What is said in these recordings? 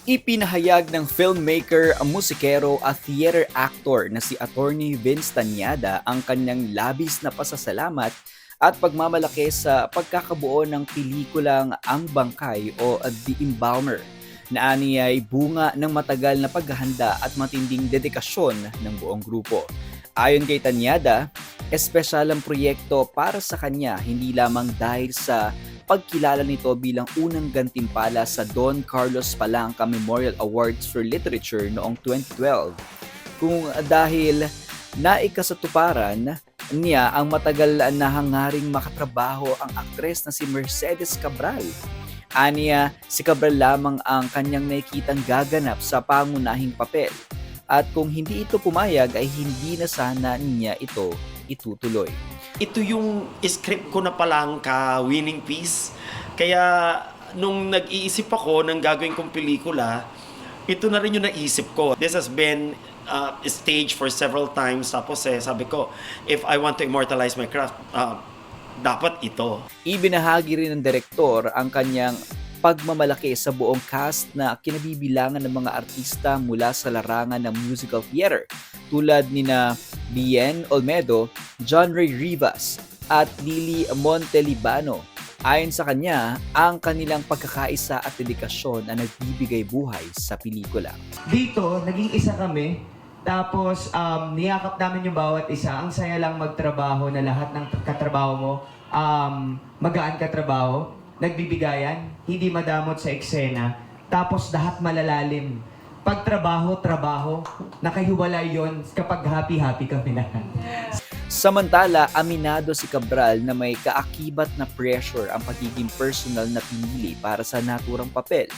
Ipinahayag ng filmmaker, musikero at theater actor na si Attorney Vince Tañada ang kanyang labis na pasasalamat at pagmamalaki sa pagkakabuo ng pelikulang Ang Bangkay o The Embalmer na aniya ay bunga ng matagal na paghahanda at matinding dedikasyon ng buong grupo. Ayon kay Tañada, espesyal ang proyekto para sa kanya hindi lamang dahil sa pagkilala nito bilang unang gantimpala sa Don Carlos Palanca Memorial Awards for Literature noong 2012, kung dahil naikasatuparan niya ang matagal na hangaring makatrabaho ang aktres na si Mercedes Cabral. Aniya, si Cabral lamang ang kanyang nakikitang gaganap sa pangunahing papel. At kung hindi ito pumayag ay hindi na sana niya ito itutuloy. Ito yung script ko na palang ka-winning piece. Kaya nung nag-iisip ako ng gagawin kong pelikula, ito na rin yung naisip ko. This has been staged for several times. Tapos sabi ko, if I want to immortalize my craft, dapat ito. Ibinahagi rin ng direktor ang kanyang pagmamalaki sa buong cast na kinabibilangan ng mga artista mula sa larangan ng musical theater tulad nina Bien Olmedo, John Ray Rivas at Lily Montelibano. Ayon sa kanya, ang kanilang pagkakaisa at dedikasyon ang nagbibigay buhay sa pelikula. Dito, naging isa kami. Tapos, niyakap namin yung bawat isa. Ang saya lang magtrabaho na lahat ng katrabaho mo, magaan katrabaho, nagbibigayan, hindi madamot sa eksena, tapos lahat malalalim. Pagtrabaho, trabaho, nakahiwalay yon kapag happy-happy kami lahat. Samantala, aminado si Cabral na may kaakibat na pressure ang pagiging personal na pinili para sa naturang papel.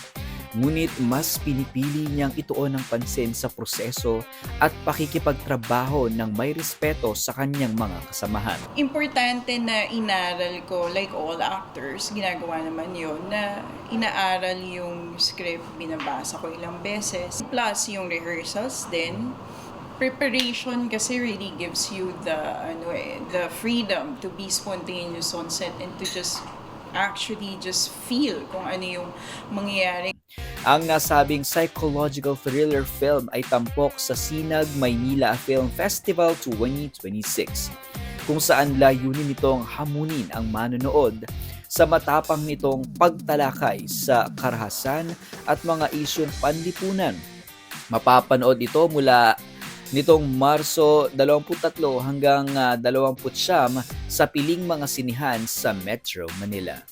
Ngunit mas pinipili niyang ituon ng pansin sa proseso at pakikipagtrabaho ng may respeto sa kanyang mga kasamahan. Importante na inaral ko, like all actors, ginagawa naman yun, na inaaral yung script, binabasa ko ilang beses. Plus yung rehearsals din. Preparation kasi really gives you the freedom to be spontaneous on set and to just feel kung ano yung mangyayari. Ang nasabing psychological thriller film ay tampok sa Sinag Maynila Film Festival 2026, kung saan layunin nitong hamunin ang manonood sa matapang nitong pagtalakay sa karahasan at mga isyung panlipunan. Mapapanood ito mula nitong Marso 23 hanggang 29 sa piling mga sinihan sa Metro Manila.